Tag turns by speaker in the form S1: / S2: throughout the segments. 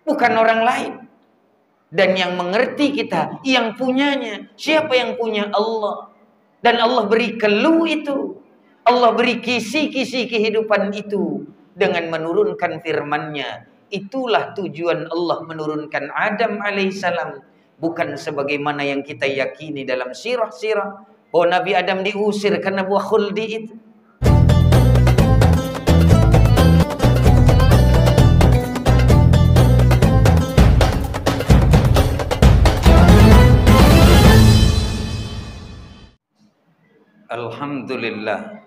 S1: bukan orang lain. Dan yang mengerti kita, yang punyanya. Siapa yang punya? Allah. Dan Allah beri clue itu. Allah beri kisi-kisi kehidupan itu dengan menurunkan firman-Nya. Itulah tujuan Allah menurunkan Adam alaihissalam. Bukan sebagaimana yang kita yakini dalam sirah-sirah bahwa Nabi Adam diusir karena buah khuldi itu. Alhamdulillah.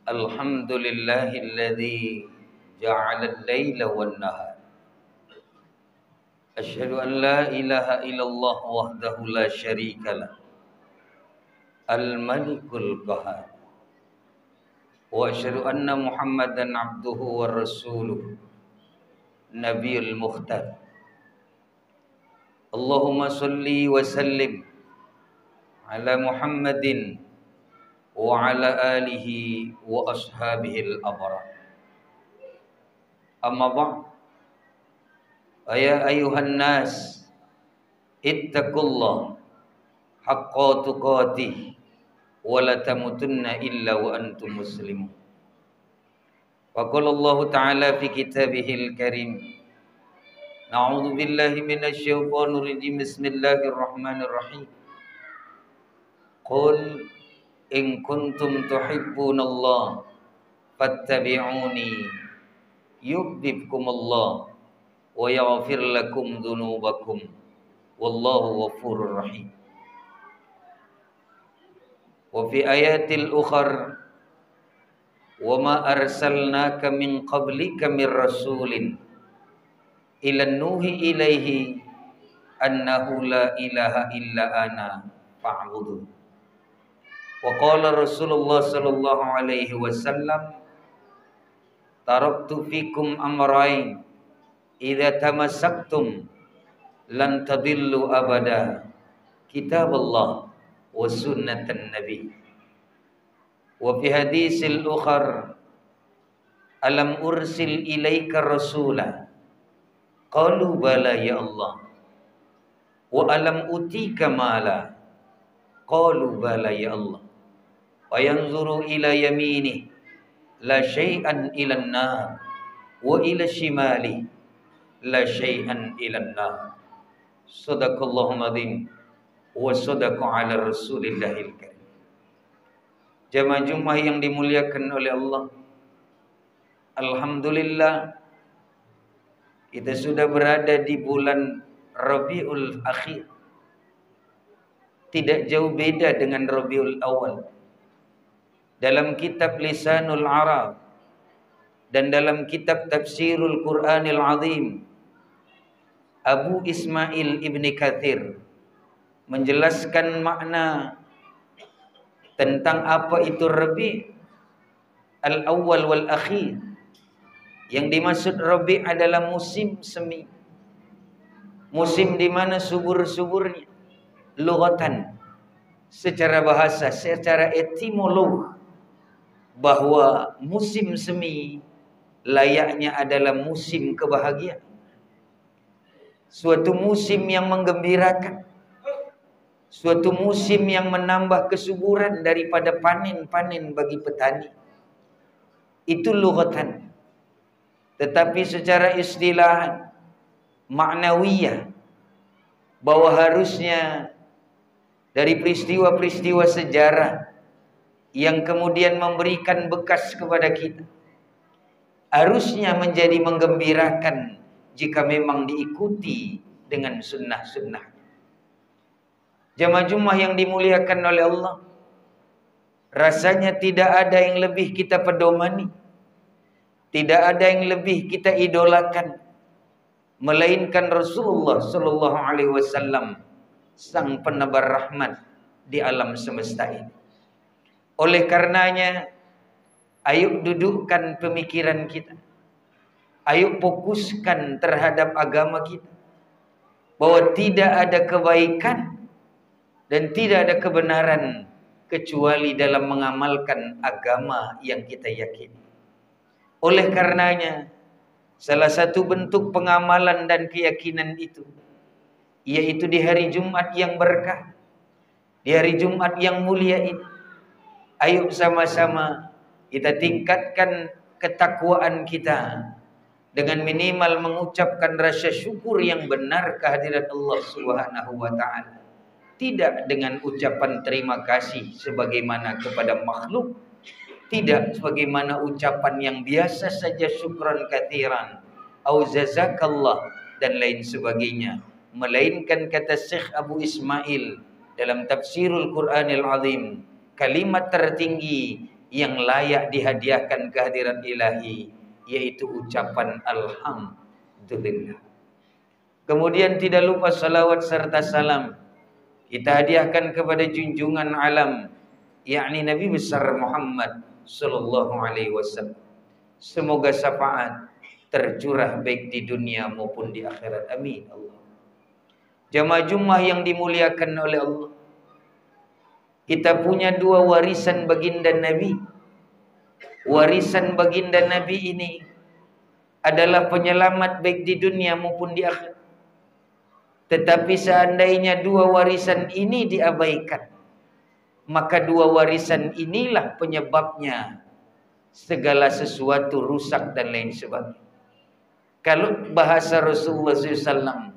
S1: Alhamdulillahilladzi ja'ala al-laila wan-nahar. Asyhadu an la ilaha illallah wahdahu la syarikalah. Al-Malikul Qahhar. Wa asyhadu anna Muhammadan abduhu wa rasuluh. Nabiyul Mukhtar. Allahumma salli wa sallim ala Muhammadin wa ala alihi wa ashabihil abrar. Amma ba'd. Ya ayuhan nas, ittaqullah haqqa tuqatih wa la tamutunna illa wa antum muslimun. Wa qala Allah ta'ala fi kitabihil karim. Na'udzu billahi minasy syaithanir rajim. Bismillahirrahmanirrahim. Qul in kuntum tuhibbunallaha fattabi'uni yuhibbukumullah wa yaghfir lakum dzunubakum wallahu ghafurur rahim. Wa fi ayatil ukhar wa ma arsalnaka min qablika mir rasulin ila nuhi ilaihi annahu la ilaha illa ana fa'budu. Wa qala Rasulullah sallallahu alaihi wasallam, taraktu fikum amrayn idza tamassaktum lan tadillu abada, kitabullah wa sunnatan nabi. Wa fi hadisil ukhar, alam ursil ilaika rasula, qalu bala ya Allah, wa alam utika mala, qalu bala ya Allah, wa yanzuru ila yamini la syai'an ila an-nar wa ila shimali la syai'an ila an-nar. Sadaqallahul azim wa sadaqa ala rasulillahil karim. Jamaah Jumat yang dimuliakan oleh Allah, alhamdulillah kita sudah berada di bulan Rabiul Akhir. Tidak jauh beda dengan Rabiul Awal. Dalam kitab Lisanul Arab dan dalam kitab Tafsirul Quranil Azim, Abu Ismail Ibni Katsir menjelaskan makna tentang apa itu Rabi' al-awwal wal akhir. Yang dimaksud Rabi' adalah musim semi. Musim di mana subur-suburnya. Lughatan, secara bahasa, secara etimolog, bahwa musim semi layaknya adalah musim kebahagiaan. Suatu musim yang menggembirakan. Suatu musim yang menambah kesuburan daripada panen-panen bagi petani. Itu lughatan. Tetapi secara istilah maknawiyah, bahwa harusnya dari peristiwa-peristiwa sejarah yang kemudian memberikan bekas kepada kita, harusnya menjadi menggembirakan jika memang diikuti dengan sunnah-sunnah. Jamaah Jumat yang dimuliakan oleh Allah, rasanya tidak ada yang lebih kita pedomani, tidak ada yang lebih kita idolakan melainkan Rasulullah sallallahu alaihi wasallam, sang penebar rahmat di alam semesta ini. Oleh karenanya, ayo dudukkan pemikiran kita, ayo fokuskan terhadap agama kita, bahwa tidak ada kebaikan dan tidak ada kebenaran kecuali dalam mengamalkan agama yang kita yakini. Oleh karenanya, Salah satu bentuk pengamalan dan keyakinan itu, yaitu di hari Jumat yang berkah, di hari Jumat yang mulia ini, ayo sama-sama kita tingkatkan ketakwaan kita dengan minimal mengucapkan rasa syukur yang benar kehadirat Allah Subhanahu wa taala. Tidak dengan ucapan terima kasih sebagaimana kepada makhluk, tidak sebagaimana ucapan yang biasa saja syukran katsiran, au jazakallah dan lain sebagainya, melainkan kata Syekh Abu Ismail dalam tafsirul Quranil Azim, kalimat tertinggi yang layak dihadiahkan kehadirat ilahi yaitu ucapan alhamdulillah. Kemudian tidak lupa salawat serta salam kita hadiahkan kepada junjungan alam, yakni Nabi besar Muhammad sallallahu alaihi wasallam. Semoga syafaat tercurah baik di dunia maupun di akhirat. Amin Allah. Jamaah Jumat yang dimuliakan oleh Allah, kita punya dua warisan baginda Nabi. Warisan baginda Nabi ini adalah penyelamat baik di dunia maupun di akhirat. Tetapi seandainya dua warisan ini diabaikan, maka dua warisan inilah penyebabnya segala sesuatu rusak dan lain sebagainya. Kalau bahasa Rasulullah SAW,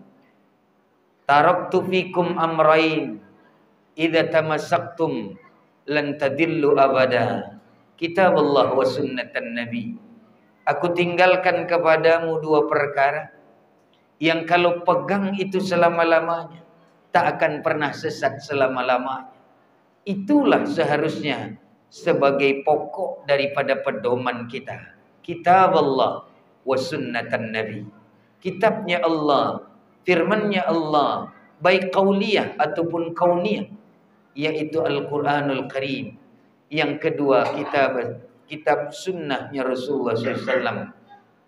S1: taraktu fikum amrain idza tamassaktum lan tadillu abada, kitab Allah wa sunnatan Nabi. Aku tinggalkan kepadamu dua perkara yang kalau pegang itu selama-lamanya tak akan pernah sesat selama-lamanya. Itulah seharusnya sebagai pokok daripada pedoman kita. Kitab Allah wa sunnatan Nabi. Kitabnya Allah, firmannya Allah, baik qauliyah ataupun kauniyah, yaitu Al-Quranul Karim. Yang kedua, kitab sunnahnya Rasulullah SAW,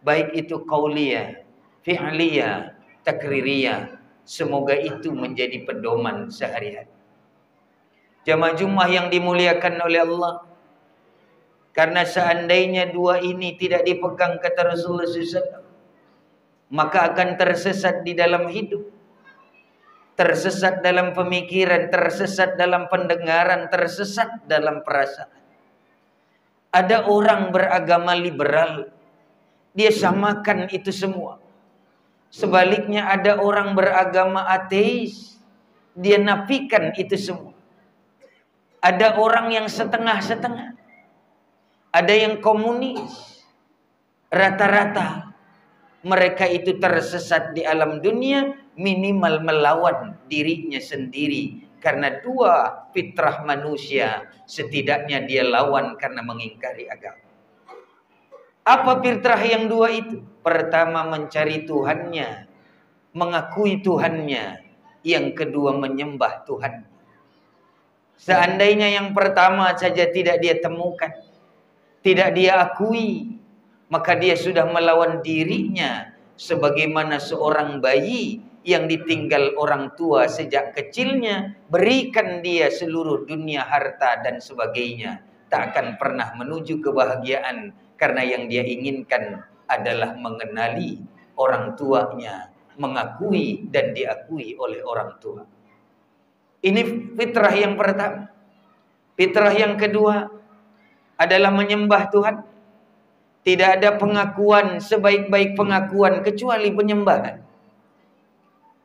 S1: baik itu qauliyah, fi'liyah, takririyah. Semoga itu menjadi pedoman sehari-hari. Jamaah Jumat yang dimuliakan oleh Allah, karena seandainya dua ini tidak dipegang kata Rasulullah SAW, maka akan tersesat di dalam hidup, tersesat dalam pemikiran, tersesat dalam pendengaran, tersesat dalam perasaan. Ada orang beragama liberal, dia samakan itu semua. Sebaliknya ada orang beragama ateis, dia nafikan itu semua. Ada orang yang setengah-setengah, ada yang komunis. Rata-rata mereka itu tersesat di alam dunia, minimal melawan dirinya sendiri. Karena dua fitrah manusia setidaknya dia lawan karena mengingkari agama. Apa fitrah yang dua itu? Pertama mencari Tuhannya, mengakui Tuhannya. Yang kedua menyembah Tuhan. Seandainya yang pertama saja tidak dia temukan, tidak dia akui, maka dia sudah melawan dirinya. Sebagaimana seorang bayi yang ditinggal orang tua sejak kecilnya, berikan dia seluruh dunia, harta dan sebagainya, tak akan pernah menuju kebahagiaan. Karena yang dia inginkan adalah mengenali orang tuanya, mengakui dan diakui oleh orang tua. Ini fitrah yang pertama. Fitrah yang kedua adalah menyembah Tuhan. Tidak ada pengakuan sebaik-baik pengakuan kecuali penyembahan.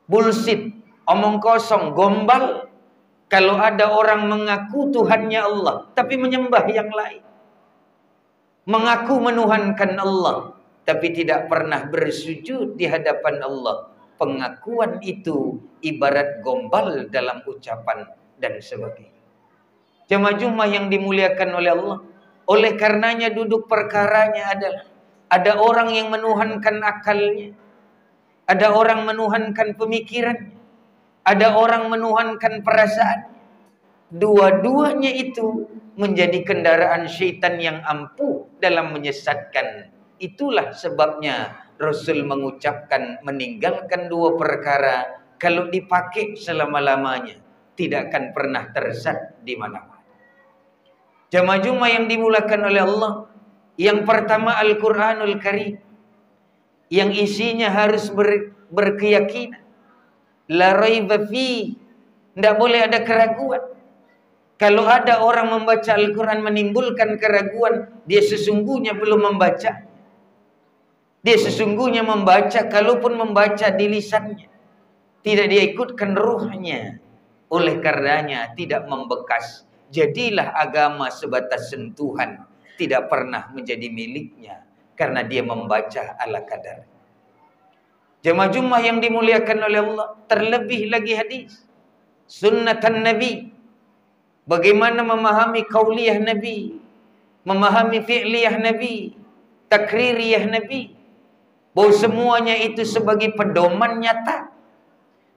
S1: Bullshit, omong kosong, gombal kalau ada orang mengaku Tuhannya Allah tapi menyembah yang lain. Mengaku menuhankan Allah tapi tidak pernah bersujud di hadapan Allah. Pengakuan itu ibarat gombal dalam ucapan dan sebagainya. Jamaah Jumat yang dimuliakan oleh Allah, oleh karenanya duduk perkaranya adalah ada orang yang menuhankan akalnya, ada orang menuhankan pemikirannya, ada orang menuhankan perasaannya. Dua-duanya itu menjadi kendaraan syaitan yang ampuh dalam menyesatkan. Itulah sebabnya Rasul mengucapkan meninggalkan dua perkara kalau dipakai selama-lamanya tidak akan pernah tersesat di mana-mana. Jamaah Jumat yang dimulakan oleh Allah, yang pertama Al-Quranul Karim. yang isinya harus berkeyakinan. La raiba fi, tidak boleh ada keraguan. Kalau ada orang membaca Al-Quran menimbulkan keraguan, dia sesungguhnya belum membaca. Dia sesungguhnya membaca, kalaupun membaca di lisannya, tidak dia ikutkan ruhnya. Oleh karenanya tidak membekas. Jadilah agama sebatas sentuhan, tidak pernah menjadi miliknya, karena dia membaca ala kadar. Jemaah Jumat yang dimuliakan oleh Allah, terlebih lagi hadis sunnatan Nabi. Bagaimana memahami qauliyah Nabi, memahami fi'liyah Nabi, takririyah Nabi, bahwa semuanya itu sebagai pedoman nyata,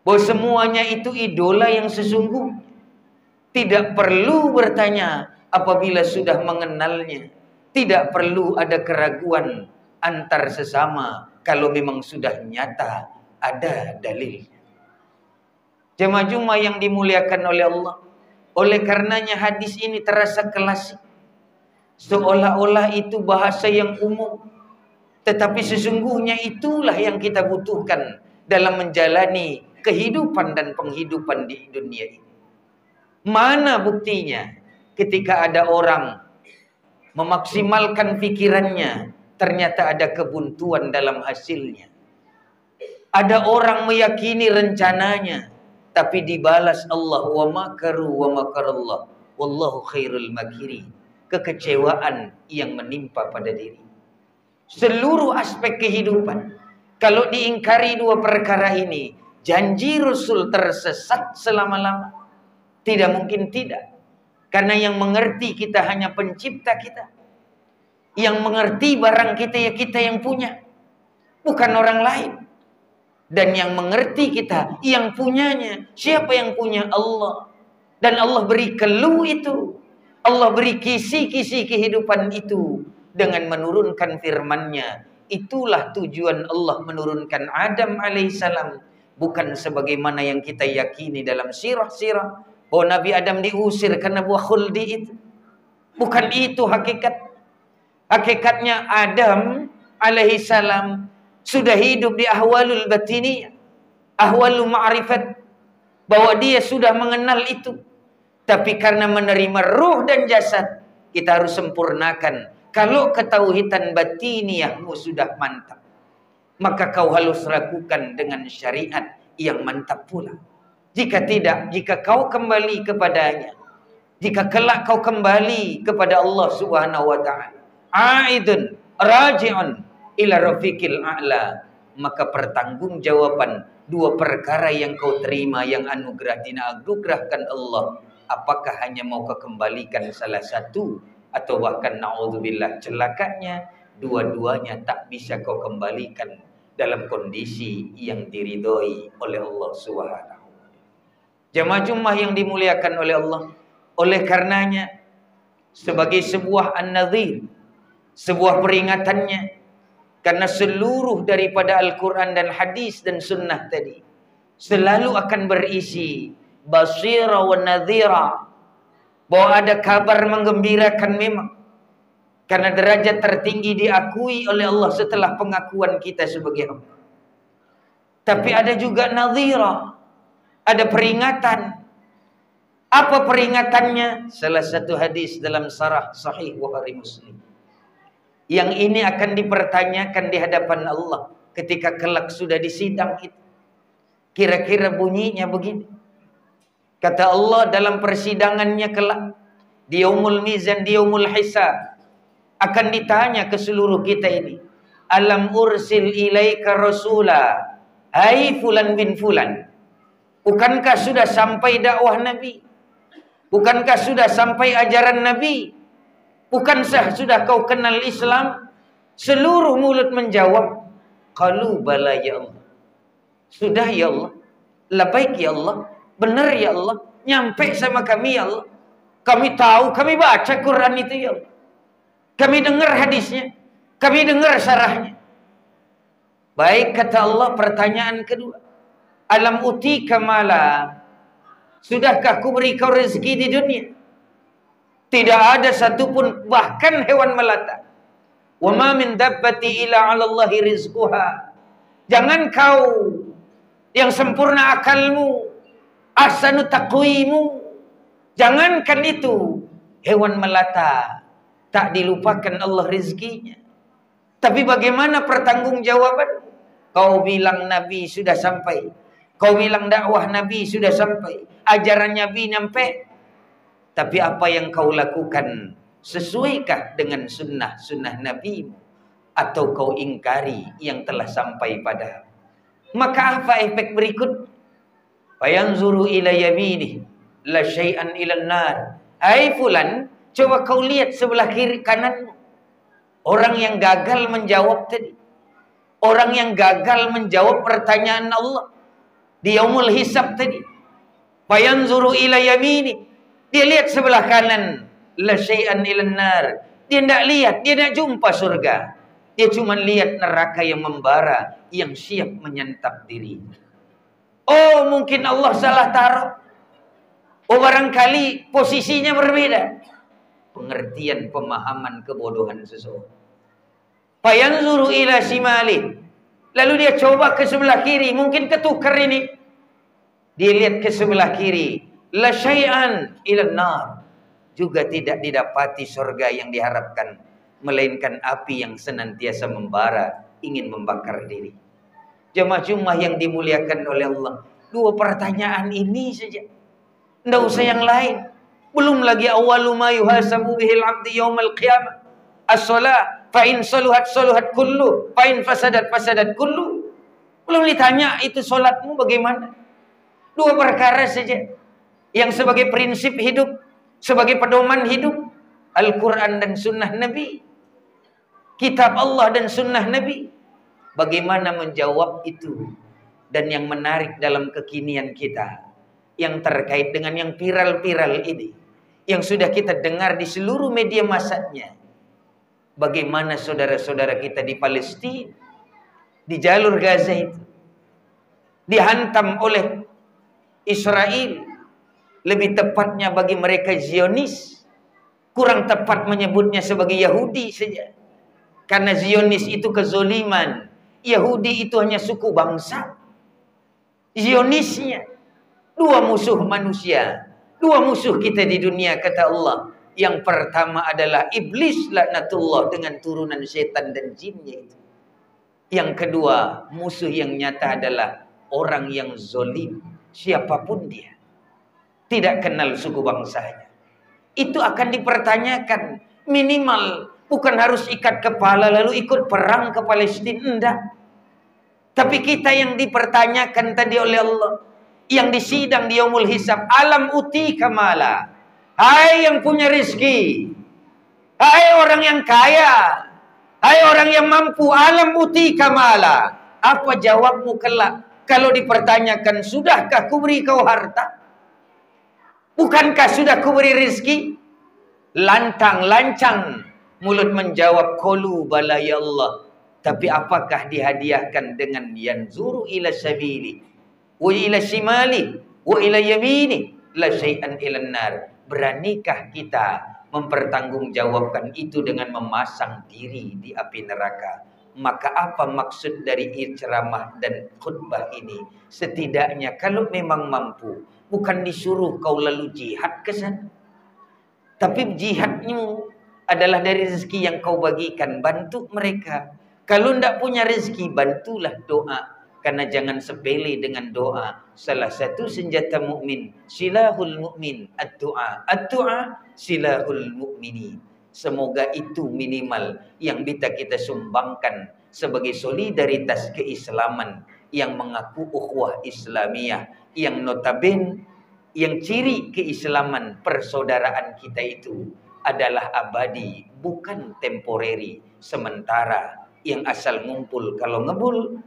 S1: bahwa semuanya itu idola yang sesungguhnya. Tidak perlu bertanya apabila sudah mengenalnya. Tidak perlu ada keraguan antar sesama kalau memang sudah nyata ada dalilnya. Jemaah Jumat yang dimuliakan oleh Allah, oleh karenanya hadis ini terasa klasik, seolah-olah itu bahasa yang umum, tetapi sesungguhnya itulah yang kita butuhkan dalam menjalani kehidupan dan penghidupan di dunia ini. Mana buktinya ketika ada orang memaksimalkan pikirannya, ternyata ada kebuntuan dalam hasilnya. Ada orang meyakini rencananya, tapi dibalas Allah, wa makaru wa makarallah wallahu khairul makirin. Kekecewaan yang menimpa pada diri. Seluruh aspek kehidupan, kalau diingkari dua perkara ini, janji Rasul tersesat selama-lama. Tidak mungkin tidak. Karena yang mengerti kita hanya pencipta kita. Yang mengerti barang kita ya kita yang punya, bukan orang lain. Dan yang mengerti kita, yang punyanya, siapa yang punya? Allah. Dan Allah beri clue itu. Allah beri kisi-kisi kehidupan itu dengan menurunkan firman-Nya. Itulah tujuan Allah menurunkan Adam alaihissalam. Bukan sebagaimana yang kita yakini dalam sirah-sirah, bahwa Nabi Adam diusir karena buah khuldi itu. Bukan itu hakikat. Hakikatnya Adam alaihissalam sudah hidup di ahwalul batiniyah, ahwalul ma'rifat, bahwa dia sudah mengenal itu. Tapi karena menerima ruh dan jasad, kita harus sempurnakan. Kalau ketauhidan batiniyahmu sudah mantap, maka kau harus lakukan dengan syariat yang mantap pula. Jika tidak, jika kau kembali kepadanya, jika kelak kau kembali kepada Allah Subhanahu wa ta'ala, aidun raji'un ila rafiqil a'la, maka pertanggungjawaban dua perkara yang kau terima, yang dianugerahkan Allah, apakah hanya mau kau kembalikan salah satu, atau bahkan na'udzubillah celakanya dua-duanya tak bisa kau kembalikan dalam kondisi yang diridhoi oleh Allah Subhanahu. Jemaah Jumat yang dimuliakan oleh Allah, oleh karenanya sebagai sebuah an-nadhir, sebuah peringatannya, karena seluruh daripada Al-Quran dan hadis dan sunnah tadi selalu akan berisi basira wa nadhira, bahwa ada kabar menggembirakan memang, karena derajat tertinggi diakui oleh Allah setelah pengakuan kita sebagai hamba. Tapi ada juga nadhira, ada peringatan. Apa peringatannya? Salah satu hadis dalam Sarah Sahih Bukhari Muslim. Yang ini akan dipertanyakan di hadapan Allah ketika kelak sudah disidang itu. Kira-kira bunyinya begini. Kata Allah dalam persidangannya kelak, di yaumul mizan, di yaumul hisab, akan ditanya ke seluruh kita ini, alam ursil ilaika rasula, hai fulan bin fulan, bukankah sudah sampai dakwah Nabi? Bukankah sudah sampai ajaran Nabi? Bukankah sudah kau kenal Islam? Seluruh mulut menjawab, qalu bala ya Allah. Sudah ya Allah. Labaik ya Allah. Benar ya Allah. Nyampe sama kami ya Allah. Kami tahu, kami baca Quran itu ya Allah. Kami dengar hadisnya. Kami dengar syarahnya. Baik, kata Allah, pertanyaan kedua. Alam utika mala. Sudahkah ku beri kau rezeki di dunia? Tidak ada satupun, bahkan hewan melata, Wa ma min dabbati ila 'ala Allahi rizquha. Jangan kau yang sempurna akalmu, ahsanu taqwimu. Jangankan itu, hewan melata tak dilupakan Allah rizkinya. Tapi bagaimana pertanggungjawaban? Kau bilang Nabi sudah sampai, kau bilang dakwah Nabi sudah sampai, ajaran Nabi nyampe, tapi apa yang kau lakukan sesuaikah dengan sunnah Nabi, atau kau ingkari yang telah sampai pada? Maka apa efek berikut? Fayanzuru ila yamini la syai'an ila nar. Hai fulan, coba kau lihat sebelah kiri kananmu. Orang yang gagal menjawab tadi, orang yang gagal menjawab pertanyaan Allah di yaumul hisab tadi. Fayanzuru ila yamini, dia lihat sebelah kanan, la syai'an ila nar. Dia tidak lihat, dia tidak jumpa surga. Dia cuma lihat neraka yang membara, yang siap menyantap diri. Oh, mungkin Allah salah taruh. Oh, barangkali posisinya berbeda. Pengertian, pemahaman kebodohan seseorang. Fayanzuru ila shimali, lalu dia coba ke sebelah kiri, mungkin ketukar ini. Dia lihat ke sebelah kiri, la syai'an ila nar, juga tidak didapati surga yang diharapkan, melainkan api yang senantiasa membara, ingin membakar diri. Jemaah-jemaah yang dimuliakan oleh Allah, dua pertanyaan ini saja, tidak usah yang lain. Belum lagi awalu ma yuhasabu bihil abdi yaumal qiyamah as-salah, fa in saluhat saluhat kullu, fa in fasadat fasadat kullu. Belum ditanya itu solatmu bagaimana. Dua perkara saja yang sebagai prinsip hidup, sebagai pedoman hidup, Al-Quran dan sunnah Nabi, kitab Allah dan sunnah Nabi. Bagaimana menjawab itu? Dan yang menarik dalam kekinian kita, yang terkait dengan yang viral-viral ini, yang sudah kita dengar di seluruh media masanya, bagaimana saudara-saudara kita di Palestina, di jalur Gaza itu, dihantam oleh Israel, lebih tepatnya bagi mereka Zionis, kurang tepat menyebutnya sebagai Yahudi saja, karena Zionis itu kezoliman, Yahudi itu hanya suku bangsa. Zionisnya dua musuh manusia, dua musuh kita di dunia, kata Allah. Yang pertama adalah iblis laknatullah dengan turunan setan dan jinnya itu. Yang kedua, musuh yang nyata adalah orang yang zolim, siapapun dia, tidak kenal suku bangsanya. Itu akan dipertanyakan. Minimal bukan harus ikat kepala lalu ikut perang ke Palestina, enggak. Tapi kita yang dipertanyakan tadi oleh Allah, yang disidang di yaumul hisab, alam uti kamala. Hai yang punya rezeki, hai orang yang kaya, hai orang yang mampu, alam uti kamala. Apa jawabmu kelak kalau dipertanyakan, sudahkah kuberi kau harta? Bukankah sudah kuberi rezeki? Lantang, lancang mulut menjawab, qalu bala ya Allah. Tapi apakah dihadiahkan dengan yanzuru ila sabili wa ila shimali wa ila yamini la syai'an ila nar? Beranikah kita mempertanggungjawabkan itu dengan memasang diri di api neraka? Maka apa maksud dari ceramah dan khutbah ini? Setidaknya kalau memang mampu, bukan disuruh kau lalu jihad ke sana, tapi jihadmu adalah dari rezeki yang kau bagikan, bantu mereka. Kalau tidak punya rezeki, bantulah doa. Karena jangan sepele dengan doa. Salah satu senjata mukmin, silahul mukmin, ad-doa. Ad-doa silahul mukminin. Semoga itu minimal yang bisa kita sumbangkan sebagai solidaritas keislaman yang mengaku ukhuwah Islamiyah, yang notabene, yang ciri keislaman persaudaraan kita itu adalah abadi, bukan temporary, sementara, yang asal ngumpul kalau ngebul,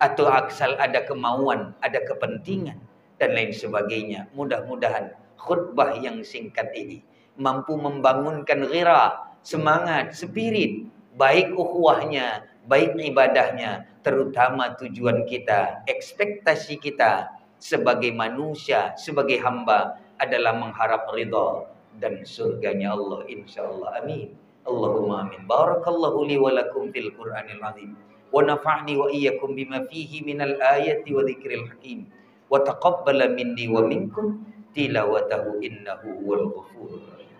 S1: atau asal ada kemauan, ada kepentingan, dan lain sebagainya. Mudah-mudahan khutbah yang singkat ini mampu membangunkan ghira, semangat, spirit, baik ukhuwahnya, baik ibadahnya, terutama tujuan kita, ekspektasi kita sebagai manusia, sebagai hamba adalah mengharap ridha dan surganya Allah, insyaallah. Amin Allahumma amin. Barakallahu li wa lakum fil Qur'anil azim. Wa nafa'ni wa iyyakum bima fihi minal ayati wa dzikril hakim. Wa taqabbala minni wa minkum tilawatahu innahu huwal ghafurur rahim.